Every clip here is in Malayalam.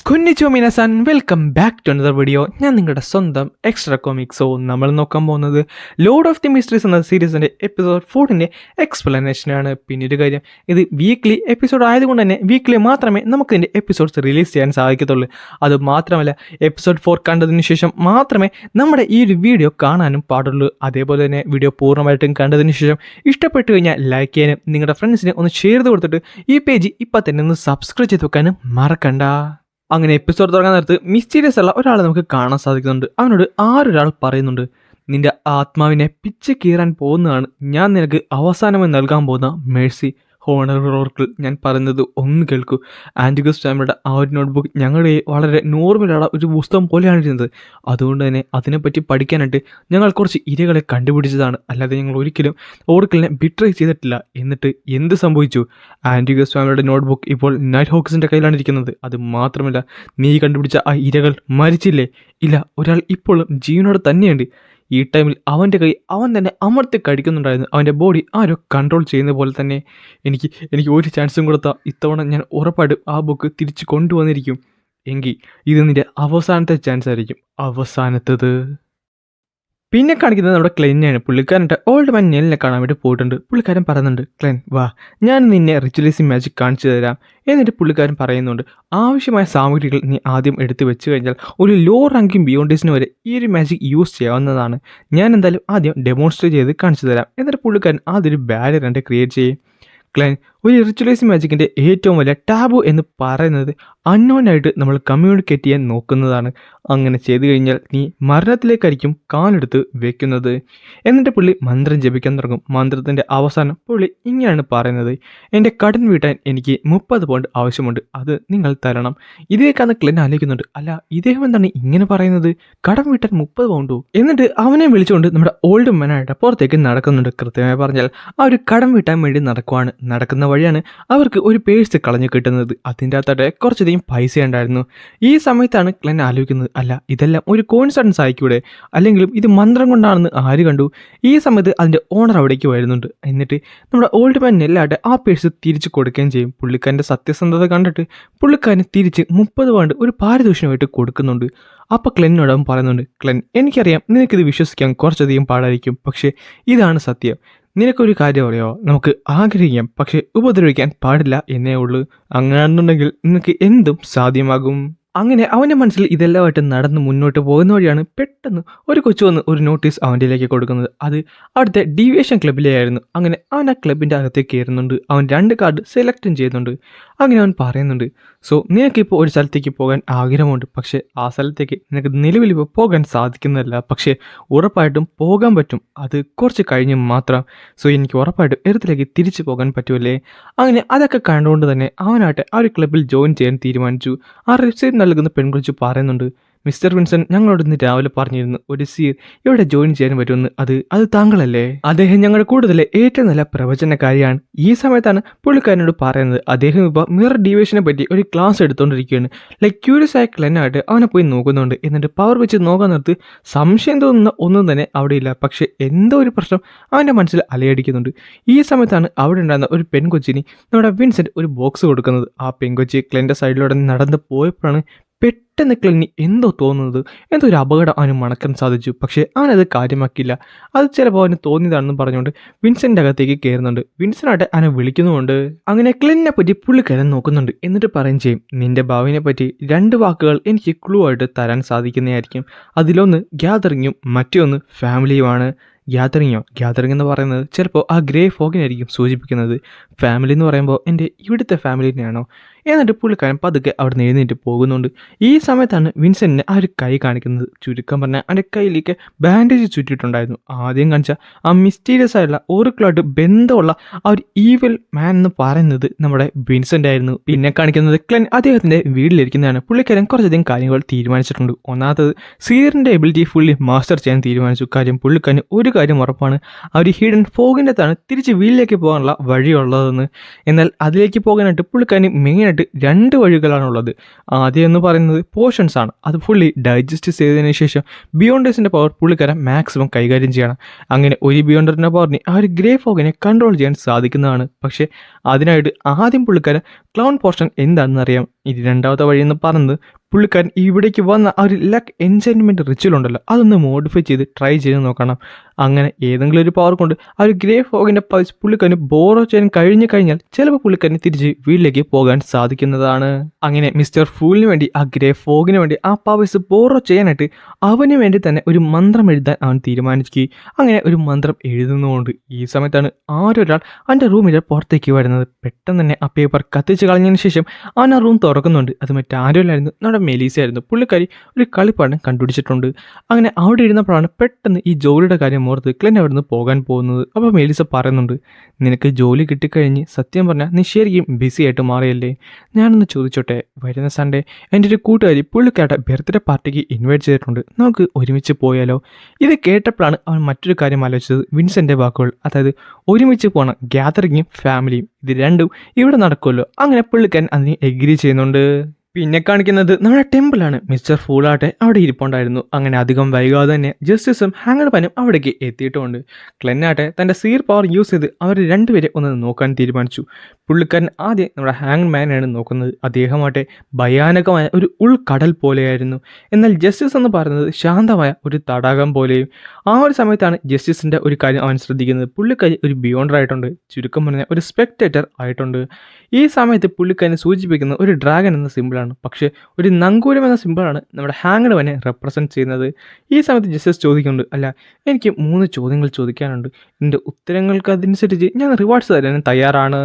കുഞ്ഞിച്ചോ മിനസാൻ welcome back to another video. ഞാൻ നിങ്ങളുടെ സ്വന്തം എക്സ്ട്രാ കോമിക്സോ. നമ്മൾ നോക്കാൻ പോകുന്നത് ലോർഡ് ഓഫ് ദി മിസ്റ്ററീസ് എന്ന സീരീസിൻ്റെ എപ്പിസോഡ് 4ൻ്റെ എക്സ്പ്ലനേഷനാണ്. പിന്നൊരു കാര്യം, ഇത് വീക്ക്ലി എപ്പിസോഡ് ആയതുകൊണ്ട് തന്നെ വീക്ക്ലി മാത്രമേ നമുക്കിതിൻ്റെ എപ്പിസോഡ്സ് റിലീസ് ചെയ്യാൻ സാധിക്കത്തുള്ളൂ. അതുമാത്രമല്ല, എപ്പിസോഡ് 4 കണ്ടതിന് ശേഷം മാത്രമേ നമ്മുടെ ഈ ഒരു വീഡിയോ കാണാനും പാടുള്ളൂ. അതേപോലെ തന്നെ വീഡിയോ പൂർണ്ണമായിട്ടും കണ്ടതിന് ശേഷം ഇഷ്ടപ്പെട്ടു കഴിഞ്ഞാൽ ലൈക്ക് ചെയ്യാനും നിങ്ങളുടെ ഫ്രണ്ട്സിന് ഒന്ന് ഷെയർ ചെയ്ത് കൊടുത്തിട്ട് ഈ പേജ് ഇപ്പം തന്നെ ഒന്ന് സബ്സ്ക്രൈബ് ചെയ്ത് വെക്കാനും മറക്കണ്ട. അങ്ങനെ എപ്പിസോഡ് തുടങ്ങാൻ നേരത്ത് മിസ്റ്റീരിയസ് ഉള്ള ഒരാളെ നമുക്ക് കാണാൻ സാധിക്കുന്നുണ്ട്. അവനോട് ആരൊരാൾ പറയുന്നുണ്ട്, നിന്റെ ആത്മാവിനെ പിച്ച് കീറാൻ പോകുന്നതാണ് ഞാൻ നിനക്ക് അവസാനമായി നൽകാൻ പോകുന്ന മേഴ്സി. ഹോണറോർക്കിൾ, ഞാൻ പറയുന്നത് ഒന്ന് കേൾക്കൂ. ആൻറ്റിഗസ് ഫാമിലിയുടെ ആ ഒരു നോട്ട്ബുക്ക് ഞങ്ങളുടെ വളരെ നോർമലുള്ള ഒരു പുസ്തകം പോലെയാണ് ഇരുന്നത്. അതുകൊണ്ട് തന്നെ അതിനെപ്പറ്റി പഠിക്കാനായിട്ട് ഞങ്ങൾ കുറച്ച് ഇരകളെ കണ്ടുപിടിച്ചതാണ്. അല്ലാതെ ഞങ്ങൾ ഒരിക്കലും ഓർക്കിളിനെ ബിട്രൈ ചെയ്തിട്ടില്ല. എന്നിട്ട് എന്ത് സംഭവിച്ചു? ആൻറ്റിഗസ് ഫാമിലിയുടെ നോട്ട്ബുക്ക് ഇപ്പോൾ നൈറ്റ് ഹോക്സിൻ്റെ കയ്യിലാണ് ഇരിക്കുന്നത്. അത് മാത്രമല്ല, നീ കണ്ടുപിടിച്ച ആ ഇരകൾ മരിച്ചില്ലേ? ഇല്ല, ഒരാൾ ഇപ്പോഴും ജീവനോട് തന്നെയുണ്ട്. ഈ ടൈമിൽ അവൻ്റെ കൈ അവൻ തന്നെ അമർത്തി കടിക്കുന്നുണ്ടായിരുന്നു. അവൻ്റെ ബോഡി ആരോ കൺട്രോൾ ചെയ്യുന്ന പോലെ തന്നെ. എനിക്ക് ഒരു ചാൻസും കൊടുത്താൽ ഇത്തവണ ഞാൻ ഉറപ്പായിട്ടും ആ ബുക്ക് തിരിച്ച് കൊണ്ടുവന്നിരിക്കും. എങ്കിൽ ഇത് നിൻ്റെ അവസാനത്തെ ചാൻസ് ആയിരിക്കും, അവസാനത്തത്. പിന്നെ കാണിക്കുന്നത് നമ്മുടെ ക്ലെന്നെയാണ്. പുള്ളിക്കാരൻ്റെ ഓൾഡ് മാൻ നെല്ലിനെ കാണാൻ വേണ്ടി പോയിട്ടുണ്ട്. പുള്ളിക്കാരൻ പറയുന്നുണ്ട്, ക്ലെൻ വാ, ഞാൻ നിന്നെ റിച്വലൈസിങ് മാജിക് കാണിച്ചു തരാം. എന്നിട്ട് പുള്ളിക്കാരൻ പറയുന്നുണ്ട്, ആവശ്യമായ സാമഗ്രികൾ നീ ആദ്യം എടുത്തു വെച്ച് കഴിഞ്ഞാൽ ഒരു ലോ റാങ്കിങ് ബിയോണ്ടേഴ്സിന് വരെ ഈ ഒരു മാജിക് യൂസ് ചെയ്യാവുന്നതാണ്. ഞാൻ എന്തായാലും ആദ്യം ഡെമോൺസ്ട്രേറ്റ് ചെയ്ത് കാണിച്ചു തരാം. എന്നിട്ട് പുള്ളിക്കാരൻ ആദ്യം ഒരു ബാരിയർ എൻ്റെ ക്രിയേറ്റ് ചെയ്യും. ക്ലെൻ, ഒരു റിച്വലൈസിങ് മാജിക്കിൻ്റെ ഏറ്റവും വലിയ ടാബു എന്ന് പറയുന്നത് അൺനോനായിട്ട് നമ്മൾ കമ്മ്യൂണിക്കേറ്റ് ചെയ്യാൻ നോക്കുന്നതാണ്. അങ്ങനെ ചെയ്തു കഴിഞ്ഞാൽ നീ മരണത്തിലേക്കായിരിക്കും കാലെടുത്ത് വെക്കുന്നത്. എന്നിട്ട് പുള്ളി മന്ത്രം ജപിക്കാൻ തുടങ്ങും. മന്ത്രത്തിൻ്റെ അവസാനം പുള്ളി ഇങ്ങനെയാണ് പറയുന്നത്, എൻ്റെ കടൻ വീട്ടാൻ എനിക്ക് 30 പൗണ്ട് ആവശ്യമുണ്ട്, അത് നിങ്ങൾ തരണം. ഇതിലേക്കാണ് ക്ലെൻ ആലോചിക്കുന്നുണ്ട്, അല്ല ഇദ്ദേഹം എന്താണ് ഇങ്ങനെ പറയുന്നത്, കടം വീട്ടാൻ 30 പൗണ്ടോ? എന്നിട്ട് അവനെ വിളിച്ചുകൊണ്ട് നമ്മുടെ ഓൾഡ് മാനായിട്ട് പുറത്തേക്ക് നടക്കുന്നുണ്ട്. കൃത്യമായി പറഞ്ഞാൽ ആ ഒരു കടം വീട്ടാൻ വേണ്ടി നടക്കുന്ന വഴിയാണ് അവർക്ക് ഒരു പേഴ്സ് കളഞ്ഞു കിട്ടുന്നത്. അതിൻ്റെ അകത്തോടെ കുറച്ചധികം പൈസ ഉണ്ടായിരുന്നു. ഈ സമയത്താണ് ക്ലെൻ ആലോചിക്കുന്നത്, അല്ല ഇതെല്ലാം ഒരു കോയിൻസിഡൻസ് ആയിക്കൂടെ, അല്ലെങ്കിലും ഇത് മന്ത്രം കൊണ്ടാണെന്ന് ആര് കണ്ടു? ഈ സമയത്ത് അതിൻ്റെ ഓണർ അവിടേക്ക് വരുന്നുണ്ട്. എന്നിട്ട് നമ്മുടെ ഓൾഡ് മാൻ നെല്ലാട്ടെ ആ പേഴ്സ് തിരിച്ച് കൊടുക്കുകയും ചെയ്യും. പുള്ളിക്കാരൻ്റെ സത്യസന്ധത കണ്ടിട്ട് പുള്ളിക്കാരന് തിരിച്ച് 30 പൗണ്ട് ഒരു പാരിതോഷികമായിട്ട് കൊടുക്കുന്നുണ്ട്. അപ്പോൾ ക്ലെന്നോട് അവൻ പറയുന്നുണ്ട്, ക്ലെൻ എനിക്കറിയാം നിനക്കിത് വിശ്വസിക്കാൻ കുറച്ചധികം പാടായിരിക്കും, പക്ഷേ ഇതാണ് സത്യം. നിനക്കൊരു കാര്യം അറിയോ, നമുക്ക് ആഗ്രഹിക്കാം പക്ഷെ ഉപദ്രവിക്കാൻ പാടില്ല എന്നേ ഉള്ളൂ. അങ്ങനെയാണെന്നുണ്ടെങ്കിൽ നിനക്ക് എന്തും സാധ്യമാകും. അങ്ങനെ അവൻ്റെ മനസ്സിൽ ഇതെല്ലാമായിട്ട് നടന്ന് മുന്നോട്ട് പോകുന്ന വഴിയാണ് പെട്ടെന്ന് ഒരു കൊച്ചു വന്ന് ഒരു നോട്ടീസ് അവൻ്റെയിലേക്ക് കൊടുക്കുന്നത്. അത് അവിടുത്തെ ഡീവിയേഷൻ ക്ലബിലെയായിരുന്നു. അങ്ങനെ അവൻ ആ ക്ലബിൻ്റെ അകത്തേക്ക് കയറുന്നുണ്ട്. അവൻ 2 കാർഡ് സെലക്റ്റും ചെയ്യുന്നുണ്ട്. അങ്ങനെ അവൻ പറയുന്നുണ്ട്, സോ നിനക്കിപ്പോൾ ഒരു സ്ഥലത്തേക്ക് പോകാൻ ആഗ്രഹമുണ്ട്, പക്ഷേ ആ സ്ഥലത്തേക്ക് നിനക്ക് നിലവിലിപ്പോൾ പോകാൻ സാധിക്കുന്നതല്ല, പക്ഷേ ഉറപ്പായിട്ടും പോകാൻ പറ്റും, അത് കുറച്ച് കഴിഞ്ഞ് മാത്രം. സോ എനിക്ക് ഉറപ്പായിട്ടും എഴുത്തിലേക്ക് തിരിച്ചു പോകാൻ പറ്റുമല്ലേ? അങ്ങനെ അതൊക്കെ കണ്ടുകൊണ്ട് തന്നെ അവനായിട്ട് ആ ഒരു ക്ലബിൽ ജോയിൻ ചെയ്യാൻ തീരുമാനിച്ചു. ആ വെബ്സൈറ്റ് നൽകുന്ന പെൺകുറിച്ച് പറയുന്നുണ്ട്, മിസ്റ്റർ വിൻസൻ ഞങ്ങളോട് ഇന്ന് രാവിലെ പറഞ്ഞിരുന്നു ഒരു സീർ ഇവിടെ ജോയിൻ ചെയ്യാൻ പറ്റുമെന്ന്. അത് താങ്കളല്ലേ? അദ്ദേഹം ഞങ്ങളുടെ കൂടുതൽ ഏറ്റവും നല്ല പ്രവചനകാരിയാണ്. ഈ സമയത്താണ് പുള്ളിക്കാരനോട് പറയുന്നത്, അദ്ദേഹം ഇപ്പോൾ മിറർ ഡീവിയേഷനെ പറ്റി ഒരു ക്ലാസ് എടുത്തുകൊണ്ടിരിക്കുകയാണ്. ക്യൂരിയസ് ആയ ക്ലെന്നായിട്ട് അവനെ പോയി നോക്കുന്നുണ്ട്. എന്നിട്ട് പവർ വെച്ച് നോക്കാൻ നിർത്ത് സംശയം തോന്നുന്ന ഒന്നും തന്നെ അവിടെ ഇല്ല. പക്ഷേ എന്തോ ഒരു പ്രശ്നം അവൻ്റെ മനസ്സിൽ അലയടിക്കുന്നുണ്ട്. ഈ സമയത്താണ് അവിടെ ഉണ്ടായിരുന്ന ഒരു പെൺകൊച്ചിന് നമ്മുടെ വിൻസെന്റ് ഒരു ബോക്സ് കൊടുക്കുന്നത്. ആ പെൺകൊച്ചി ക്ലെൻ്റെ സൈഡിലൂടെ നടന്ന് പോയപ്പോഴാണ് പെട്ടെന്ന് ക്ലെന്നി എന്തോ തോന്നുന്നത്, എന്തോ ഒരു അപകടം അവന് മണക്കാൻ സാധിച്ചു. പക്ഷേ അവനത് കാര്യമാക്കിയില്ല. അത് ചിലപ്പോൾ അവന് തോന്നിയതാണെന്ന് പറഞ്ഞുകൊണ്ട് വിൻസെൻ്റ് അകത്തേക്ക് കയറുന്നുണ്ട്. വിൻസെൻ്റായിട്ട് അവനെ വിളിക്കുന്നുമുണ്ട്. അങ്ങനെ ക്ലെന്നിനെ പറ്റി പുള്ളിക്കാരൻ നോക്കുന്നുണ്ട്. എന്നിട്ട് പറയും ചെയ്യും, നിന്റെ ഭാവിനെ പറ്റി 2 വാക്കുകൾ എനിക്ക് ക്ലൂ ആയിട്ട് തരാൻ സാധിക്കുന്നതായിരിക്കും. അതിലൊന്ന് ഗ്യാതറിങ്ങും മറ്റൊന്ന് ഫാമിലിയുമാണ്. ഗ്യാതറിംഗ് എന്ന് പറയുന്നത് ചിലപ്പോൾ ആ ഗ്രേ ഫോഗിനായിരിക്കും സൂചിപ്പിക്കുന്നത്. ഫാമിലി എന്ന് പറയുമ്പോൾ എൻ്റെ ഇവിടുത്തെ ഫാമിലിനെയാണോ? എന്നിട്ട് പുള്ളിക്കാരൻ പതുക്കെ അവിടെ നിന്ന് എഴുന്നേറ്റ് പോകുന്നുണ്ട്. ഈ സമയത്താണ് വിൻസെന്റിനെ ആ ഒരു കൈ കാണിക്കുന്നത്. ചുരുക്കം പറഞ്ഞാൽ അവൻ്റെ കയ്യിലേക്ക് ബാൻഡേജ് ചുറ്റിയിട്ടുണ്ടായിരുന്നു. ആദ്യം കാണിച്ച ആ മിസ്റ്റീരിയസ് ആയിട്ടുള്ള ഓർക്കിളുമായിട്ട് ബന്ധമുള്ള ആ ഒരു ഈവിൽ മാൻ എന്ന് പറയുന്നത് നമ്മുടെ വിൻസെന്റ് ആയിരുന്നു. പിന്നെ കാണിക്കുന്നത് ക്ലെൻ അദ്ദേഹത്തിൻ്റെ വീട്ടിലിരിക്കുന്നതാണ്. പുള്ളിക്കാരൻ കുറച്ചധികം കാര്യങ്ങൾ തീരുമാനിച്ചിട്ടുണ്ട്. ഒന്നാമത്തത് സീറിൻ്റെ എബിലിറ്റി ഫുള്ളി മാസ്റ്റർ ചെയ്യാൻ തീരുമാനിച്ചു. കാര്യം പുള്ളിക്കാരൻ ഒരു കാര്യം ഉറപ്പാണ്, ആ ഒരു ഹിഡൻ ഫോഗിൻ്റെ അകത്താണ് തിരിച്ച് വീട്ടിലേക്ക് പോകാനുള്ള വഴിയുള്ളതെന്ന്. എന്നാൽ അതിലേക്ക് പോകാനായിട്ട് പുള്ളിക്കാരന് മെയിനായിട്ട് 2 വഴികളാണുള്ളത്. ആദ്യം എന്ന് പറയുന്നത് പോർഷൻസ് ആണ്. അത് ഫുള്ളി ഡൈജസ്റ്റ് ചെയ്തതിന് ശേഷം ബിയോണ്ടേഴ്സിൻ്റെ പവർ പുള്ളിക്കാരൻ മാക്സിമം കൈകാര്യം ചെയ്യണം. അങ്ങനെ ഒരു ബിയോണ്ടറിൻ്റെ പവറിന് ആ ഒരു ഗ്രേ ഫോഗിനെ കൺട്രോൾ ചെയ്യാൻ സാധിക്കുന്നതാണ്. പക്ഷേ അതിനായിട്ട് ആദ്യം പുള്ളിക്കാരൻ ക്ലൗൺ പോർഷൻ എന്താണെന്ന് അറിയാം. ഇനി രണ്ടാമത്തെ വഴിയെന്ന് പറയുന്നത് പുള്ളിക്കാരൻ ഇവിടേക്ക് വന്ന ആ ഒരു ലക്ക് എൻചാൻമെൻറ്റ് റിച്വൽ ഉണ്ടല്ലോ അതൊന്ന് മോഡിഫൈ ചെയ്ത് ട്രൈ ചെയ്ത് നോക്കണം. അങ്ങനെ ഏതെങ്കിലും ഒരു പവർ കൊണ്ട് ആ ഒരു ഗ്രേ ഫോഗിൻ്റെ പൾസ് പുള്ളിക്കാരന് ബോറോ ചെയ്യാൻ കഴിഞ്ഞാൽ ചിലപ്പോൾ പുള്ളിക്കാരന് തിരിച്ച് വീട്ടിലേക്ക് പോകാൻ സാധിക്കുന്നതാണ്. അങ്ങനെ മിസ്റ്റർ ഫൂളിന് വേണ്ടി ആ ഗ്രേ ഫോഗിന് വേണ്ടി ആ പവേഴ്സ് ബോറോ ചെയ്യാനായിട്ട് അവന് വേണ്ടി തന്നെ ഒരു മന്ത്രം എഴുതാൻ അവൻ തീരുമാനിക്കുകയും അങ്ങനെ ഒരു മന്ത്രം എഴുതുന്നുകൊണ്ട് ഈ സമയത്താണ് ആരൊരാൾ അവൻ്റെ റൂമിൽ പുറത്തേക്ക് വരുന്നത്. പെട്ടെന്ന് തന്നെ ആ പേപ്പർ കത്തിച്ച് കളഞ്ഞതിന് ശേഷം അവൻ ആ റൂം തുറക്കുന്നുണ്ട്. അത് മറ്റാരുമല്ലായിരുന്നു, നമ്മുടെ മെലീസയായിരുന്നു. പുള്ളിക്കാരി ഒരു കളിപ്പാടം കണ്ടുപിടിച്ചിട്ടുണ്ട്. അങ്ങനെ അവിടെ ഇരുന്നപ്പോഴാണ് പെട്ടെന്ന് ഈ ജോലിയുടെ കാര്യം ഓർത്ത് ക്ലെൻ അവിടെ നിന്ന് പോകാൻ പോകുന്നത്. അപ്പോൾ മെലീസ പറയുന്നുണ്ട്, നിനക്ക് ജോലി കിട്ടിക്കഴിഞ്ഞ് സത്യം പറഞ്ഞാൽ നീ ശരിക്കും ബിസി ആയിട്ട് മാറിയല്ലേ? ഞാനൊന്ന് ചോദിച്ചോട്ടെ, വരുന്ന സൺഡേ എൻ്റെ ഒരു കൂട്ടുകാരി പുള്ളിക്കാരുടെ ബർത്ത്ഡേ പാർട്ടിക്ക് ഇൻവൈറ്റ് ചെയ്തിട്ടുണ്ട്, നമുക്ക് ഒരുമിച്ച് പോയാലോ? ഇത് കേട്ടപ്പോഴാണ് അവൻ മറ്റൊരു കാര്യം ആലോചിച്ചത്, വിൻസെൻ്റെ വാക്കുകൾ. അതായത് ഒരുമിച്ച് പോകണം, ഗ്യാതറിങ്ങും ഫാമിലിയും, ഇത് രണ്ടും ഇവിടെ നടക്കുമല്ലോ. അങ്ങനെ പുള്ളിക്കാരൻ അതിന് എഗ്രി ചെയ്യുന്നുണ്ട്. പിന്നെ കാണിക്കുന്നത് നമ്മുടെ ടെമ്പിളാണ്. മിസ്റ്റർ ഫൂളാട്ടെ അവിടെ ഇരിപ്പുണ്ടായിരുന്നു. അങ്ങനെ അധികം വൈകാതെ തന്നെ ജസ്റ്റിസും ഹാങ്ങർമാനും അവിടേക്ക് എത്തിയിട്ടുമുണ്ട്. ക്ലെന്നാട്ടെ തൻ്റെ സീർ പവർ യൂസ് ചെയ്ത് അവർ രണ്ടുപേരെ ഒന്ന് നോക്കാൻ തീരുമാനിച്ചു. പുള്ളിക്കാരൻ ആദ്യം നമ്മുടെ ഹാങ്മാനാണ് നോക്കുന്നത്. അദ്ദേഹമാട്ടെ ഭയാനകമായ ഒരു ഉൾക്കടൽ പോലെയായിരുന്നു. എന്നാൽ ജസ്റ്റിസ് എന്ന് പറയുന്നത് ശാന്തമായ ഒരു തടാകം പോലെയും. ആ ഒരു സമയത്താണ് ജസ്റ്റിസിൻ്റെ ഒരു കാര്യം അവൻ ശ്രദ്ധിക്കുന്നത്. പുള്ളിക്കാരി ഒരു ബിയോണ്ടർ ആയിട്ടുണ്ട്, ചുരുക്കം പറഞ്ഞാൽ ഒരു സ്പെക്ടേറ്റർ ആയിട്ടുണ്ട്. ഈ സമയത്ത് പുള്ളിക്കാരനെ സൂചിപ്പിക്കുന്ന ഒരു ഡ്രാഗൺ എന്ന സിമ്പിളാണ്. പക്ഷേ ഒരു നങ്കൂരം എന്ന സിമ്പിളാണ് നമ്മുടെ ഹാങ്ഡവനെ റെപ്രസെൻറ്റ് ചെയ്യുന്നത്. ഈ സമയത്ത് ജസ്റ്റിസ് ചോദിക്കുന്നുണ്ട്, അല്ല എനിക്ക് 3 ചോദ്യങ്ങൾ ചോദിക്കാനുണ്ട്, എൻ്റെ ഉത്തരങ്ങൾക്ക് അതനുസരിച്ച് ഞാൻ റിവാർഡ്സ് തരാൻ തയ്യാറാണ്.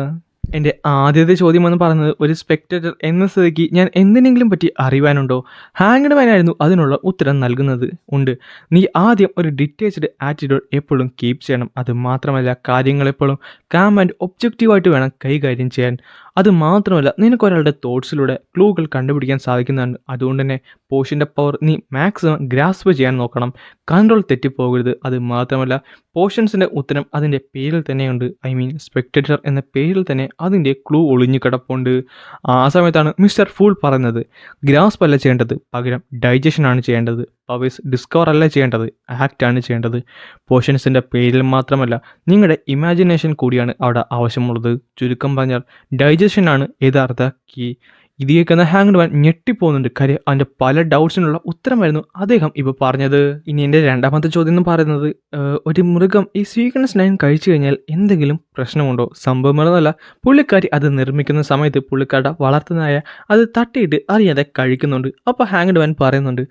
എൻ്റെ ആദ്യത്തെ ചോദ്യം എന്ന് പറയുന്നത്, ഒരു സ്പെക്ടേറ്റർ എന്ന സ്ഥിതിക്ക് ഞാൻ എന്തിനെങ്കിലും പറ്റി അറിയാനുണ്ടോ? ഹാങ്ഡ്മാനായിരുന്നു അതിനുള്ള ഉത്തരം നൽകുന്നത്. ഉണ്ട്, നീ ആദ്യം ഒരു ഡിറ്റേച്ച്ഡ് ആറ്റിറ്റ്യൂഡ് എപ്പോഴും കീപ്പ് ചെയ്യണം. അത് മാത്രമല്ല കാര്യങ്ങളെപ്പോഴും കാം ആൻഡ് ഒബ്ജക്റ്റീവായിട്ട് വേണം കൈകാര്യം ചെയ്യാൻ. അത് മാത്രമല്ല നിനക്കൊരാളുടെ തോട്ട്സിലൂടെ ക്ലൂകൾ കണ്ടുപിടിക്കാൻ സാധിക്കുന്നതാണ്. അതുകൊണ്ട് തന്നെ പോഷൻ്റെ പവർ നീ മാക്സിമം ഗ്രാസ്പ് ചെയ്യാൻ നോക്കണം, കൺട്രോൾ തെറ്റിപ്പോകരുത്. അത് മാത്രമല്ല പോഷൻസിൻ്റെ ഉത്തരം അതിൻ്റെ പേരിൽ തന്നെയുണ്ട്. ഐ മീൻ സ്പെക്ടേറ്റർ എന്ന പേരിൽ തന്നെ അതിൻ്റെ ക്ലൂ ഒളിഞ്ഞു കിടപ്പുണ്ട്. ആ സമയത്താണ് മിസ്റ്റർ ഫൂൾ പറയുന്നത്, ഗ്രാസ്പ് അല്ല ചെയ്യേണ്ടത്, പകരം ഡൈജഷനാണ് ചെയ്യേണ്ടത്. പവേഴ്സ് ഡിസ്കവർ അല്ല ചെയ്യേണ്ടത്, ആക്റ്റാണ് ചെയ്യേണ്ടത്. പോഷൻസിൻ്റെ പേരിൽ മാത്രമല്ല നിങ്ങളുടെ ഇമാജിനേഷൻ കൂടിയാണ് അവിടെ ആവശ്യമുള്ളത്. ചുരുക്കം പറഞ്ഞാൽ ഡൈജഷനാണ് യഥാർത്ഥ കീ. ഇത് കേൾക്കുന്ന ഹാങ്ഡ്മാൻ ഞെട്ടിപ്പോകുന്നുണ്ട്. കാര്യം അവൻ്റെ പല ഡൗട്ട്സിനുള്ള ഉത്തരമായിരുന്നു അദ്ദേഹം ഇപ്പോൾ പറഞ്ഞത്. ഇനി എൻ്റെ രണ്ടാമത്തെ ചോദ്യം എന്ന് പറയുന്നത്, ഒരു മൃഗം ഈ സ്വീകരണ സ്നേഹം കഴിച്ചു കഴിഞ്ഞാൽ എന്തെങ്കിലും പ്രശ്നമുണ്ടോ? സംഭവമെന്നല്ല, പുള്ളിക്കാരി അത് നിർമ്മിക്കുന്ന സമയത്ത് പുള്ളിക്കാരുടെ വളർത്തുന്നായ അത് തട്ടിയിട്ട് അറിയാതെ കഴിക്കുന്നുണ്ട്. അപ്പോൾ ഹാങ്ഡ്മാൻ പറയുന്നുണ്ട്,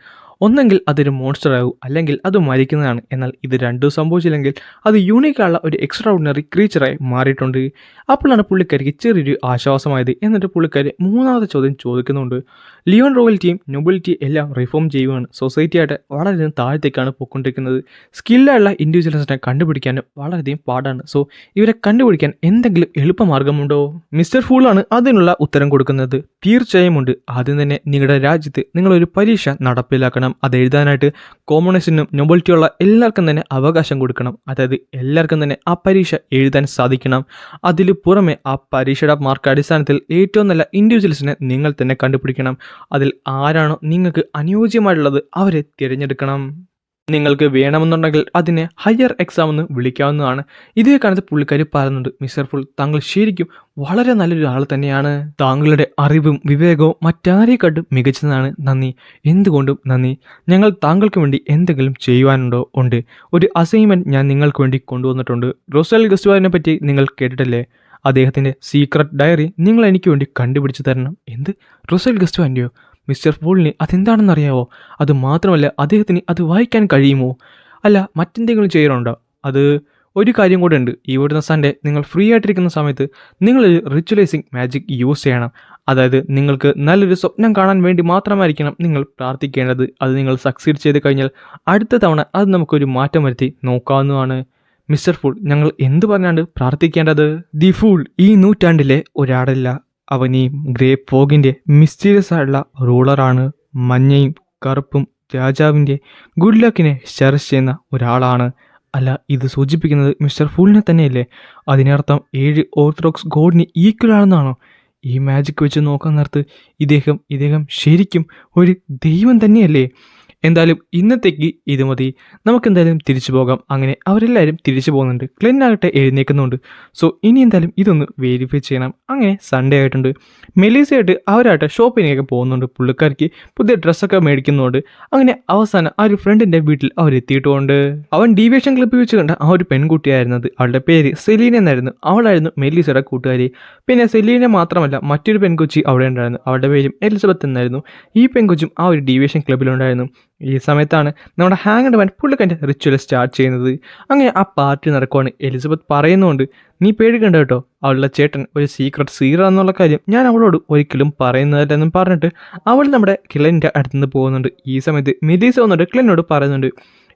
ഒന്നെങ്കിൽ അതൊരു മോൺസ്റ്റർ ആകും, അല്ലെങ്കിൽ അത് മരിക്കുന്നതാണ്. എന്നാൽ ഇത് രണ്ടും സംഭവിച്ചില്ലെങ്കിൽ അത് യൂണിക്കായുള്ള ഒരു എക്സ്ട്രാ ഓർഡിനറി ക്രീച്ചറായി മാറിയിട്ടുണ്ട്. അപ്പോഴാണ് പുള്ളിക്കാരിക്ക് ചെറിയൊരു ആശ്വാസമായത്. എന്നിട്ട് പുള്ളിക്കാരി മൂന്നാമത്തെ ചോദ്യം ചോദിക്കുന്നുണ്ട്, ലിയോൺ റോയൽറ്റിയും നൊബിലിറ്റി എല്ലാം റിഫോം ചെയ്യുകയാണ്. സൊസൈറ്റിയായിട്ട് വളരെയധികം താഴത്തേക്കാണ് പോയിക്കൊണ്ടിരിക്കുന്നത്. സ്കില്ലുള്ള ഇൻഡിവിജ്വൽസിനെ കണ്ടുപിടിക്കാൻ വളരെയധികം പാടാണ്. സോ ഇവരെ കണ്ടുപിടിക്കാൻ എന്തെങ്കിലും എളുപ്പമാർഗമുണ്ടോ? മിസ്റ്റർ ഫൂളാണ് അതിനുള്ള ഉത്തരം കൊടുക്കുന്നത്. തീർച്ചയായും ഉണ്ട്. ആദ്യം തന്നെ നിങ്ങളുടെ രാജ്യത്ത് നിങ്ങളൊരു പരീക്ഷ നടപ്പിലാക്കണം. അത് എഴുതാനായിട്ട് കോമണേഴ്സിനും നൊബിലിറ്റിയുള്ള എല്ലാവർക്കും തന്നെ അവകാശം കൊടുക്കണം. അതായത് എല്ലാവർക്കും തന്നെ ആ പരീക്ഷ എഴുതാൻ സാധിക്കണം. അതിൽ പുറമെ ആ പരീക്ഷയുടെ മാർക്ക് അടിസ്ഥാനത്തിൽ ഏറ്റവും നല്ല ഇൻഡിവിജ്വൽസിനെ നിങ്ങൾ തന്നെ കണ്ടുപിടിക്കണം. അതിൽ ആരാണോ നിങ്ങൾക്ക് അനുയോജ്യമായിട്ടുള്ളത് അവരെ തിരഞ്ഞെടുക്കണം. നിങ്ങൾക്ക് വേണമെന്നുണ്ടെങ്കിൽ അതിനെ ഹയർ എക്സാം എന്ന് വിളിക്കാവുന്നതാണ്. ഇതേ കാലത്ത് പുള്ളിക്കാരി പറയുന്നുണ്ട്, മിസ്റ്റർ ഫുൾ താങ്കൾ ശരിക്കും വളരെ നല്ലൊരു ആൾ തന്നെയാണ്. താങ്കളുടെ അറിവും വിവേകവും മറ്റാരെക്കാട്ടും മികച്ചതാണ്. നന്ദി, എന്തുകൊണ്ടും നന്ദി. ഞങ്ങൾ താങ്കൾക്ക് വേണ്ടി എന്തെങ്കിലും ചെയ്യുവാനുണ്ടോ? ഉണ്ട്, ഒരു അസൈൻമെൻറ്റ് ഞാൻ നിങ്ങൾക്ക് വേണ്ടി കൊണ്ടുവന്നിട്ടുണ്ട്. റൊസൽ ഗസ്റ്റുവാനെ പറ്റി നിങ്ങൾ കേട്ടിട്ടില്ലേ? അദ്ദേഹത്തിൻ്റെ സീക്രട്ട് ഡയറി നിങ്ങൾ എനിക്ക് വേണ്ടി കണ്ടുപിടിച്ച് തരണം. എന്ത്, റൊസൽ ഗസ്റ്റുവാൻ്റെയോ? മിസ്റ്റർ ഫൂളിന് അതെന്താണെന്നറിയാവോ? അത് മാത്രമല്ല അദ്ദേഹത്തിന് അത് വായിക്കാൻ കഴിയുമോ? അല്ല മറ്റെന്തെങ്കിലും ചെയ്യാറുണ്ടോ? അത് ഒരു കാര്യം കൂടെ ഉണ്ട്. ഈ വരുന്ന സൺഡേ നിങ്ങൾ ഫ്രീ ആയിട്ടിരിക്കുന്ന സമയത്ത് നിങ്ങളൊരു റിച്വലൈസിങ് മാജിക് യൂസ് ചെയ്യണം. അതായത് നിങ്ങൾക്ക് നല്ലൊരു സ്വപ്നം കാണാൻ വേണ്ടി മാത്രമായിരിക്കണം നിങ്ങൾ പ്രാർത്ഥിക്കേണ്ടത്. അത് നിങ്ങൾ സക്സീഡ് ചെയ്ത് കഴിഞ്ഞാൽ അടുത്ത തവണ അത് നമുക്കൊരു മാറ്റം വരുത്തി നോക്കാവുന്നതാണ്. മിസ്റ്റർ ഫൂൾ, ഞങ്ങൾ എന്ത് പറഞ്ഞാണ് പ്രാർത്ഥിക്കേണ്ടത്? ദി ഫൂൾ ഈ നൂറ്റാണ്ടിലെ ഒരാളല്ല. അവൻ ഈ ഗ്രേ ഫോഗിൻ്റെ മിസ്റ്റീരിയസ് ആയിട്ടുള്ള റൂളറാണ്. മഞ്ഞയും കറുപ്പും രാജാവിൻ്റെ ഗുഡ് ലക്കിനെ ഷെയർസ് ചെയ്യുന്ന ഒരാളാണ്. അല്ല, ഇത് സൂചിപ്പിക്കുന്നത് മിസ്റ്റർ ഫൂളിനെ തന്നെയല്ലേ? അതിനർത്ഥം 7 ഓർത്തഡോക്സ് ഗോഡിന് ഈക്വൽ ആണെന്നാണോ? ഈ മാജിക് വെച്ച് നോക്കാൻ നേരത്ത് ഇദ്ദേഹം ശരിക്കും ഒരു ദൈവം തന്നെയല്ലേ? എന്തായാലും ഇന്നത്തേക്ക് ഇത് മതി, നമുക്കെന്തായാലും തിരിച്ചു പോകാം. അങ്ങനെ അവരെല്ലാവരും തിരിച്ചു പോകുന്നുണ്ട്. ക്ലെൻ ആകട്ടെ എഴുന്നേൽക്കുന്നുണ്ട്. സോ ഇനി എന്തായാലും ഇതൊന്ന് വെരിഫൈ ചെയ്യണം. അങ്ങനെ സൺഡേ ആയിട്ടുണ്ട്. മെലീസയായിട്ട് അവരായിട്ട് ഷോപ്പിങ്ങിനൊക്കെ പോകുന്നുണ്ട്. പുള്ളിക്കാർക്ക് പുതിയ ഡ്രസ്സൊക്കെ മേടിക്കുന്നുണ്ട്. അങ്ങനെ അവസാനം ആ ഒരു ഫ്രണ്ടിൻ്റെ വീട്ടിൽ അവരെത്തിയിട്ടുമുണ്ട്. അവൻ ഡീവിയേഷൻ ക്ലബ്ബിൽ വെച്ച് കണ്ട ആ ഒരു പെൺകുട്ടിയായിരുന്നത്. അവളുടെ പേര് സെലീന എന്നായിരുന്നു. അവളായിരുന്നു മെലീസയുടെ കൂട്ടുകാരി. പിന്നെ സെലീന മാത്രമല്ല, മറ്റൊരു പെൺകൊച്ചി അവിടെ ഉണ്ടായിരുന്നു. അവളുടെ പേരും എലിസബത്ത് എന്നായിരുന്നു. ഈ പെൺകൊച്ചും ആ ഒരു ഡീവിയേഷൻ ക്ലബ്ബിലുണ്ടായിരുന്നു. ഈ സമയത്താണ് നമ്മുടെ ഹാങ്ഡ് മാൻ പുള്ളിക്കാരൻ്റെ റിച്വൽ സ്റ്റാർട്ട് ചെയ്യുന്നത്. അങ്ങനെ ആ പാർട്ടി നടക്കുവാണ്. എലിസബത്ത് പറയുന്നുണ്ട്, നീ പേടിക്കണ്ട കേട്ടോ, അവളുടെ ചേട്ടൻ ഒരു സീക്രട്ട് സീറോ എന്നുള്ള കാര്യം ഞാൻ അവളോട് ഒരിക്കലും പറയുന്നതല്ലെന്നും പറഞ്ഞിട്ട് അവൾ നമ്മുടെ ക്ലെൻ്റെ അടുത്തുനിന്ന് പോകുന്നുണ്ട്. ഈ സമയത്ത് മെലീസ വന്നിട്ട് ക്ലെന്നോട് പറയുന്നുണ്ട്,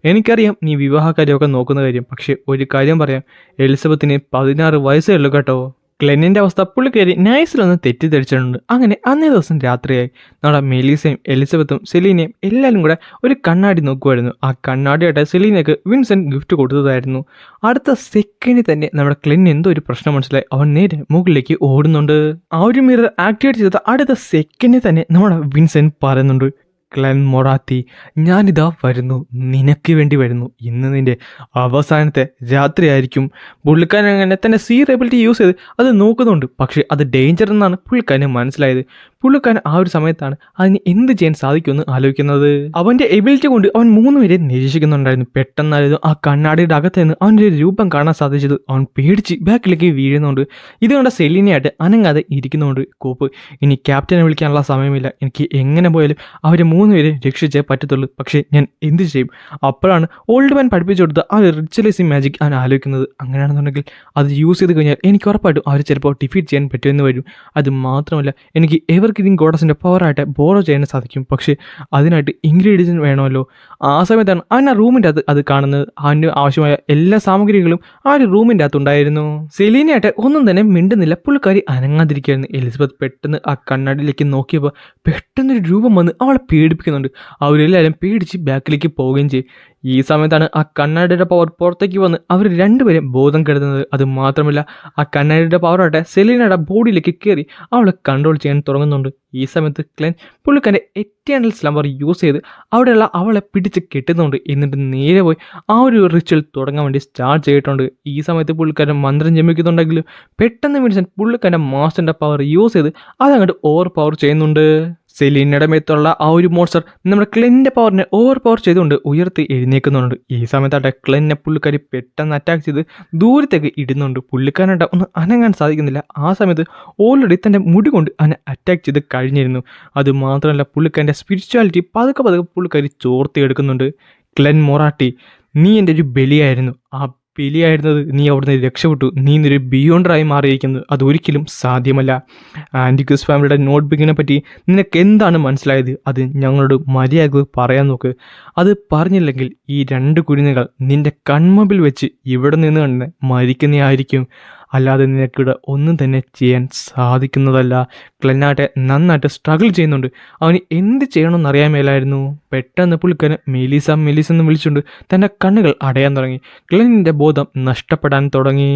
എനിക്കറിയാം നീ വിവാഹകാര്യമൊക്കെ നോക്കുന്ന കാര്യം, പക്ഷേ ഒരു കാര്യം പറയാം, എലിസബത്തിന് 16 വയസ്സേ ഉള്ളൂ കേട്ടോ. ക്ലെന്നിൻ്റെ അവസ്ഥ പുള്ളിക്കാരി നൈസിലൊന്ന് തെറ്റിദ്ധരിച്ചിട്ടുണ്ട്. അങ്ങനെ അന്നേ ദിവസം രാത്രിയായി. നമ്മുടെ മെലീസയും എലിസബത്തും സെലീനയും എല്ലാവരും കൂടെ ഒരു കണ്ണാടി നോക്കുമായിരുന്നു. ആ കണ്ണാടിയായിട്ട് സെലീനയ്ക്ക് വിൻസെൻ്റ് ഗിഫ്റ്റ് കൊടുത്തതായിരുന്നു. അടുത്ത സെക്കൻഡിൽ തന്നെ നമ്മുടെ ക്ലെൻ എന്തോ ഒരു പ്രശ്നം മനസ്സിലായി. അവൻ നേരെ മുകളിലേക്ക് ഓടുന്നുണ്ട്. ആ ഒരു മിറർ ആക്ടിവേറ്റ് ചെയ്ത അടുത്ത സെക്കൻഡിൽ തന്നെ നമ്മുടെ വിൻസെൻ്റ് പറയുന്നുണ്ട്, ക്ലെൻ മൊറാത്തി, ഞാനിതാ വരുന്നു, നിനക്ക് വേണ്ടി വരുന്നു. ഇന്ന് നിൻ്റെ അവസാനത്തെ രാത്രിയായിരിക്കും. പുള്ളിക്കാരൻ അങ്ങനെ തന്നെ എബിലിറ്റി യൂസ് ചെയ്ത് അത് നോക്കുന്നുണ്ട്. പക്ഷേ അത് ഡേഞ്ചർ എന്നാണ് പുള്ളിക്കാരന് മനസ്സിലായത്. പുള്ളിക്കാരൻ ആ ഒരു സമയത്താണ് അതിന് എന്ത് ചെയ്യാൻ സാധിക്കുമെന്ന് ആലോചിക്കുന്നത്. അവൻ്റെ എബിലിറ്റി കൊണ്ട് അവൻ 3 പേരെ നിരീക്ഷിക്കുന്നുണ്ടായിരുന്നു. പെട്ടെന്നായിരുന്നു ആ കണ്ണാടിയുടെ അകത്ത് നിന്ന് അവൻ്റെ ഒരു രൂപം കാണാൻ സാധിച്ചത്. അവൻ പേടിച്ച് ബാക്കിലേക്ക് വീഴുന്നുണ്ട്. ഇത് കണ്ട സെലീനയായിട്ട് അനങ്ങാതെ ഇരിക്കുന്നുണ്ട്. കോപ്പ്, ഇനി ക്യാപ്റ്റനെ വിളിക്കാനുള്ള സമയമില്ല, എനിക്ക് എങ്ങനെ പോയാലും അവരെ 3 പേരെ രക്ഷിച്ചേ പറ്റത്തുള്ളൂ. പക്ഷേ ഞാൻ എന്ത് ചെയ്യും? അപ്പോഴാണ് ഓൾഡ് മാൻ പഠിപ്പിച്ചു കൊടുത്ത ആ ഒരു റിച്വലൈസിങ് മാജിക് അവൻ ആലോചിക്കുന്നത്. അങ്ങനെയാണെന്നുണ്ടെങ്കിൽ അത് യൂസ് ചെയ്ത് കഴിഞ്ഞാൽ എനിക്ക് ഉറപ്പായിട്ടും അവർ ചിലപ്പോൾ ഡിഫീറ്റ് ചെയ്യാൻ പറ്റുമെന്ന് വരും. അത് മാത്രമല്ല, എനിക്ക് എവർ കില്ലിംഗ് ഗോഡസിൻ്റെ പവറായിട്ട് ബോറോ ചെയ്യാൻ സാധിക്കും. പക്ഷേ അതിനായിട്ട് ഇൻഗ്രീഡിയൻസ് വേണമല്ലോ. ആ സമയത്താണ് അവൻ ആ റൂമിൻ്റെ അകത്ത് അത് കാണുന്നത്. അവന് ആവശ്യമായ എല്ലാ സാമഗ്രികളും ആ ഒരു റൂമിൻ്റെ അകത്തുണ്ടായിരുന്നു. സെലീനയായിട്ട് ഒന്നും തന്നെ മിണ്ടുന്നില്ല. പുള്ളിക്കാരി അനങ്ങാതിരിക്കുകയായിരുന്നു. എലിസബത്ത് പെട്ടെന്ന് ആ കണ്ണാടിയിലേക്ക് നോക്കിയപ്പോൾ പെട്ടെന്നൊരു രൂപം വന്ന് അവളെ പേടിപ്പിക്കുന്നുണ്ട്. അവരെല്ലാവരും പേടിച്ച് ബാക്കിലേക്ക് പോവുകയും ചെയ്യും. ഈ സമയത്താണ് ആ കണ്ണാടിയുടെ പവർ പുറത്തേക്ക് വന്ന് അവർ രണ്ടുപേരും ബോധം കെടുത്തുന്നത്. അത് മാത്രമല്ല, ആ കണ്ണാടിയുടെ പവറായിട്ട് സെലീനയുടെ ബോഡിയിലേക്ക് കയറി അവളെ കൺട്രോൾ ചെയ്യാൻ തുടങ്ങുന്നുണ്ട്. ഈ സമയത്ത് ക്ലെൻ പുള്ളിക്കാരൻ്റെ എറ്റേണൽ സ്ലംബർ യൂസ് ചെയ്ത് അവിടെയുള്ള അവളെ പിടിച്ച് കെട്ടുന്നുണ്ട്. എന്നിട്ട് നേരെ പോയി ആ ഒരു റിച്വൽ തുടങ്ങാൻ വേണ്ടി സ്റ്റാർട്ട് ചെയ്തിട്ടുണ്ട്. ഈ സമയത്ത് പുള്ളിക്കാരൻ മന്ത്രം ജമിക്കുന്നുണ്ടെങ്കിലും പെട്ടെന്ന് വിൻസെൻ്റ് പുള്ളിക്കാരൻ്റെ മാസ്റ്ററിൻ്റെ പവർ യൂസ് ചെയ്ത് അതങ്ങോട്ട് ഓവർ പവർ ചെയ്യുന്നുണ്ട്. സെലീനയുടെ മേത്തുള്ള ആ ഒരു മോൺസ്റ്റർ നമ്മുടെ ക്ലെൻ്റെ പവറിനെ ഓവർ പവർ ചെയ്തുകൊണ്ട് ഉയർത്തി എഴുന്നേക്കുന്നുണ്ട്. ഈ സമയത്താട്ടെ ക്ലെന്നെ പുള്ളിക്കാരി പെട്ടെന്ന് അറ്റാക്ക് ചെയ്ത് ദൂരത്തേക്ക് ഇടുന്നുണ്ട്. പുള്ളിക്കാരനായിട്ട് ഒന്നും അനങ്ങാൻ സാധിക്കുന്നില്ല. ആ സമയത്ത് ഓൾറെഡി തൻ്റെ മുടി കൊണ്ട് അവനെ അറ്റാക്ക് ചെയ്ത് കഴിഞ്ഞിരുന്നു. അത് മാത്രമല്ല, പുള്ളിക്കാരൻ്റെ സ്പിരിച്വാലിറ്റി പതുക്കെ പതുക്കെ പുള്ളിക്കാരി ചോർത്തിയെടുക്കുന്നുണ്ട്. ക്ലെൻ മൊറാട്ടി, നീ എൻ്റെ ഒരു ബലിയായിരുന്നു. ആ ബലിയായിരുന്നത് നീ അവിടുന്ന് രക്ഷപ്പെട്ടു. നീ ഇന്നൊരു ബിയോണ്ടറായി മാറിയിരിക്കുന്നത് അതൊരിക്കലും സാധ്യമല്ല. ആൻറ്റിക്യൂസ് ഫാമിലിയുടെ നോട്ട് ബുക്കിനെ പറ്റി നിനക്ക് എന്താണ് മനസ്സിലായത്? അത് ഞങ്ങളോട് മര്യാദ പറയാൻ നോക്ക്. അത് പറഞ്ഞില്ലെങ്കിൽ ഈ 2 കുരുന്നുകൾ നിൻ്റെ കൺമുമ്പിൽ വെച്ച് ഇവിടെ നിന്ന് കണ്ട് മരിക്കുന്നതായിരിക്കും. അല്ലാതെ നിനക്കിവിടെ ഒന്നും തന്നെ ചെയ്യാൻ സാധിക്കുന്നതല്ല. ക്ലെന്നാട്ടെ നന്നായിട്ട് സ്ട്രഗിൾ ചെയ്യുന്നുണ്ട്. അവന് എന്ത് ചെയ്യണമെന്ന് മേലായിരുന്നു. പെട്ടെന്ന് പുള്ളിക്കാരൻ മെലീസ എന്ന് വിളിച്ചുകൊണ്ട് തൻ്റെ കണ്ണുകൾ അടയാൻ തുടങ്ങി. ക്ലെന്നിൻ്റെ ബോധം നഷ്ടപ്പെടാൻ തുടങ്ങി.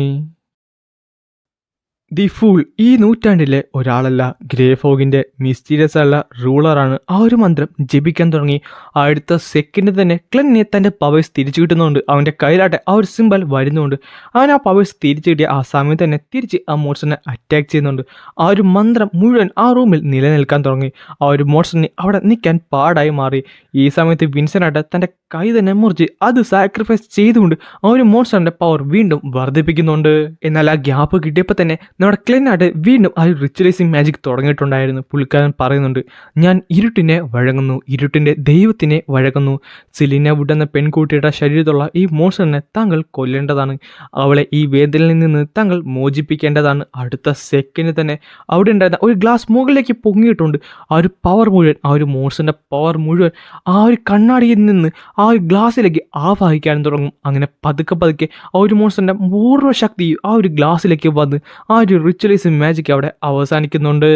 ദി ഫൂൾ ഈ നൂറ്റാണ്ടിലെ ഒരാളല്ല, ഗ്രേ ഫോഗിൻ്റെ മിസ്റ്റീരിയസ് ആയുള്ള റൂളറാണ്. ആ ഒരു മന്ത്രം ജപിക്കാൻ തുടങ്ങി. അടുത്ത സെക്കൻഡ് തന്നെ ക്ലെന്നെ തൻ്റെ പവേഴ്സ് തിരിച്ചു കിട്ടുന്നുണ്ട്. അവൻ്റെ കയ്യിലാട്ടെ ആ ഒരു സിമ്പൽ വരുന്നുണ്ട്. അവൻ ആ പവേഴ്സ് തിരിച്ചു കിട്ടിയ ആ സമയത്ത് തന്നെ തിരിച്ച് ആ മോൺസ്റ്ററിനെ അറ്റാക്ക് ചെയ്യുന്നുണ്ട്. ആ ഒരു മന്ത്രം മുഴുവൻ ആ റൂമിൽ നിലനിൽക്കാൻ തുടങ്ങി. ആ ഒരു മോൺസ്റ്ററിന് അവിടെ നിൽക്കാൻ പാടായി മാറി. ഈ സമയത്ത് വിൻസെൻ്റായിട്ട് തൻ്റെ കൈ തന്നെ മുറിച്ച് അത് സാക്രിഫൈസ് ചെയ്തുകൊണ്ട് ആ ഒരു മോൺസ്റ്ററിൻ്റെ പവർ വീണ്ടും വർദ്ധിപ്പിക്കുന്നുണ്ട്. എന്നാൽ ആ ഗ്യാപ്പ് കിട്ടിയപ്പോൾ തന്നെ നമ്മുടെ ക്ലെന്നായിട്ട് വീണ്ടും ആ ഒരു റിച്വലൈസിങ് മാജിക് തുടങ്ങിയിട്ടുണ്ടായിരുന്നു. പുള്ളിക്കാരൻ പറയുന്നുണ്ട്, ഞാൻ ഇരുട്ടിനെ വഴങ്ങുന്നു, ഇരുട്ടിൻ്റെ ദൈവത്തിനെ വഴങ്ങുന്നു. സെലീന വുഡ് എന്ന പെൺകുട്ടിയുടെ ശരീരത്തുള്ള ഈ മോൺസ്റ്ററിനെ താങ്കൾ കൊല്ലേണ്ടതാണ്. അവളെ ഈ വേദനയിൽ നിന്ന് താങ്കൾ മോചിപ്പിക്കേണ്ടതാണ്. അടുത്ത സെക്കൻഡ് തന്നെ അവിടെ ഉണ്ടായിരുന്ന ഒരു ഗ്ലാസ് മുകളിലേക്ക് പൊങ്ങിയിട്ടുണ്ട്. ആ ഒരു പവർ മുഴുവൻ, ആ ഒരു മോൺസ്റ്ററിൻ്റെ പവർ മുഴുവൻ ആ ഒരു കണ്ണാടിയിൽ നിന്ന് ആ ഒരു ഗ്ലാസ്സിലേക്ക് ആവാഹിക്കാൻ തുടങ്ങും. അങ്ങനെ പതുക്കെ പതുക്കെ ആ ഒരു മോൺസ്റ്ററിൻ്റെ പൂർവ്വ ശക്തി ആ ഒരു ഗ്ലാസ്സിലേക്ക് വന്ന് ആ ഒരു റിച്വലൈസിങ് മാജിക് അവിടെ അവസാനിക്കുന്നുണ്ട്.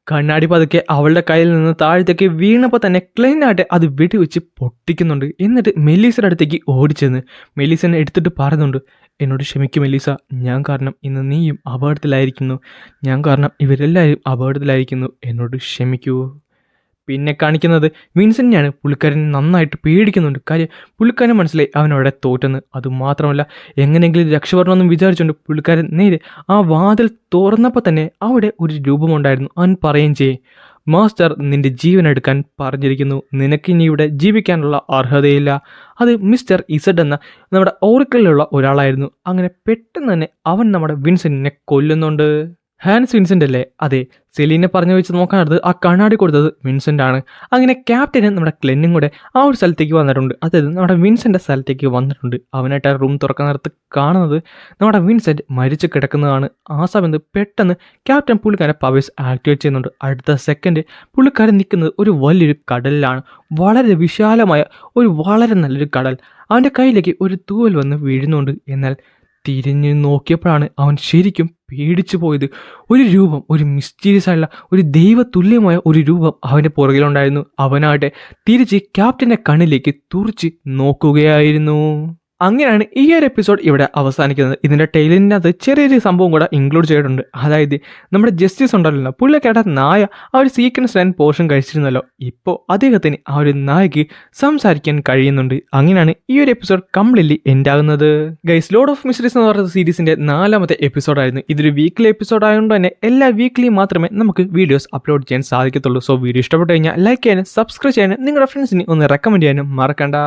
കണ്ണാടി പതുക്കെ അവളുടെ കയ്യിൽ നിന്ന് താഴത്തേക്ക് വീണപ്പോൾ തന്നെ ക്ലെന്നായിട്ട് അത് വെടിവെച്ച് പൊട്ടിക്കുന്നുണ്ട്. എന്നിട്ട് മെലീസയുടെ അടുത്തേക്ക് ഓടിച്ചെന്ന് മെലീസനെ എടുത്തിട്ട് പറയുന്നുണ്ട്, എന്നോട് ക്ഷമിക്കും മെലീസ, ഞാൻ കാരണം ഇന്ന് നീയും അപകടത്തിലായിരിക്കുന്നു, ഞാൻ കാരണം ഇവരെല്ലാവരും അപകടത്തിലായിരിക്കുന്നു, എന്നോട് ക്ഷമിക്കൂ. പിന്നെ കാണിക്കുന്നത് വിൻസെന്റിനെയാണ്. പുള്ളിക്കാരൻ നന്നായിട്ട് പേടിക്കുന്നുണ്ട്. കാര്യം പുള്ളിക്കാരൻ മനസ്സിലായി അവനവിടെ തോറ്റെന്ന്. അതുമാത്രമല്ല, എങ്ങനെയെങ്കിലും രക്ഷപ്പെടണമെന്നും വിചാരിച്ചുകൊണ്ട് പുള്ളിക്കാരൻ നേരെ ആ വാതിൽ തുറന്നപ്പോൾ തന്നെ അവിടെ ഒരു രൂപമുണ്ടായിരുന്നു. അവൻ പറയുകയും ചെയ്യും, മാസ്റ്റർ നിന്റെ ജീവൻ എടുക്കാൻ പറഞ്ഞിരിക്കുന്നു, നിനക്കിനി ഇവിടെ ജീവിക്കാനുള്ള അർഹതയില്ല. അത് മിസ്റ്റർ ഇസഡ് എന്ന നമ്മുടെ ഓറിക്കിളിലുള്ള ഒരാളായിരുന്നു. അങ്ങനെ പെട്ടെന്ന് തന്നെ അവൻ നമ്മുടെ വിൻസെന്റിനെ കൊല്ലുന്നുണ്ട്. ഹാൻസ് വിൻസെന്റ് അല്ലേ? അതെ. സെലീനെ പറഞ്ഞു വെച്ച് നോക്കാനത് ആ കണ്ണാടി കൊടുത്തത് വിൻസെന്റ് ആണ്. അങ്ങനെ ക്യാപ്റ്റന് നമ്മുടെ ക്ലെന്നും കൂടെ ആ ഒരു സ്ഥലത്തേക്ക് വന്നിട്ടുണ്ട്. അതായത് നമ്മുടെ വിൻസെന്റെ സ്ഥലത്തേക്ക് വന്നിട്ടുണ്ട്. അവനായിട്ട് ആ റൂം തുറക്കുന്നിടത്ത് കാണുന്നത് നമ്മുടെ വിൻസെന്റ് മരിച്ചു കിടക്കുന്നതാണ്. ആ സമയത്ത് പെട്ടെന്ന് ക്യാപ്റ്റൻ പുള്ളിക്കാരൻ പവേഴ്സ് ആക്ടിവേറ്റ് ചെയ്യുന്നുണ്ട്. അടുത്ത സെക്കൻഡ് പുള്ളിക്കാരൻ നിൽക്കുന്നത് ഒരു വലിയൊരു കടലിലാണ്. വളരെ വിശാലമായ വളരെ നല്ലൊരു കടൽ. അവൻ്റെ കയ്യിലേക്ക് ഒരു തൂവൽ വന്ന് വീഴുന്നുണ്ട്. എന്നാൽ തിരിഞ്ഞ് നോക്കിയപ്പോഴാണ് അവൻ ശരിക്കും പേടിച്ചു പോയത്. ഒരു രൂപം, ഒരു മിസ്റ്റീരിയസ് ആയിട്ടുള്ള ഒരു ദൈവതുല്യമായ ഒരു രൂപം അവൻ്റെ പുറകിലുണ്ടായിരുന്നു. അവനാകട്ടെ തിരിച്ച് ക്യാപ്റ്റൻ്റെ കണ്ണിലേക്ക് തുറിച്ച് നോക്കുകയായിരുന്നു. അങ്ങനെയാണ് ഈ ഒരു എപ്പിസോഡ് ഇവിടെ അവസാനിക്കുന്നത്. ഇതിൻ്റെ ടൈലിനകത്ത് ചെറിയൊരു സംഭവം കൂടെ ഇൻക്ലൂഡ് ചെയ്തിട്ടുണ്ട്. അതായത് നമ്മുടെ ജസ്റ്റിസ് ഉണ്ടല്ലോ, പുള്ളിക്കാരുടെ നായ ആ ഒരു സീക്വൻസ് ലൈൻ പോർഷൻ കഴിച്ചിരുന്നല്ലോ. ഇപ്പോൾ അദ്ദേഹത്തിന് ആ ഒരു നായക്ക് സംസാരിക്കാൻ കഴിയുന്നുണ്ട്. അങ്ങനെയാണ് ഈ ഒരു എപ്പിസോഡ് കംപ്ലീറ്റ്ലി എൻഡ് ആകുന്നത്. ഗൈസ്, ലോർഡ് ഓഫ് മിസ്റ്ററീസ് എന്ന് പറയുന്ന സീരീസിൻ്റെ 4ാമത്തെ എപ്പിസോഡായിരുന്നു. ഇതൊരു വീക്ക്ലി എപ്പിസോഡ് ആയതുകൊണ്ട് തന്നെ എല്ലാ വീക്ക്ലിയും മാത്രമേ നമുക്ക് വീഡിയോസ് അപ്ലോഡ് ചെയ്യാൻ സാധിക്കത്തുള്ളൂ. സോ വീഡിയോ ഇഷ്ടപ്പെട്ടു കഴിഞ്ഞാൽ ലൈക്ക് ചെയ്യാനും സബ്സ്ക്രൈബ് ചെയ്യാനും നിങ്ങളുടെ ഫ്രണ്ട്സിന് ഒന്ന് റെക്കമെൻഡ് ചെയ്യാനും മറക്കണ്ട.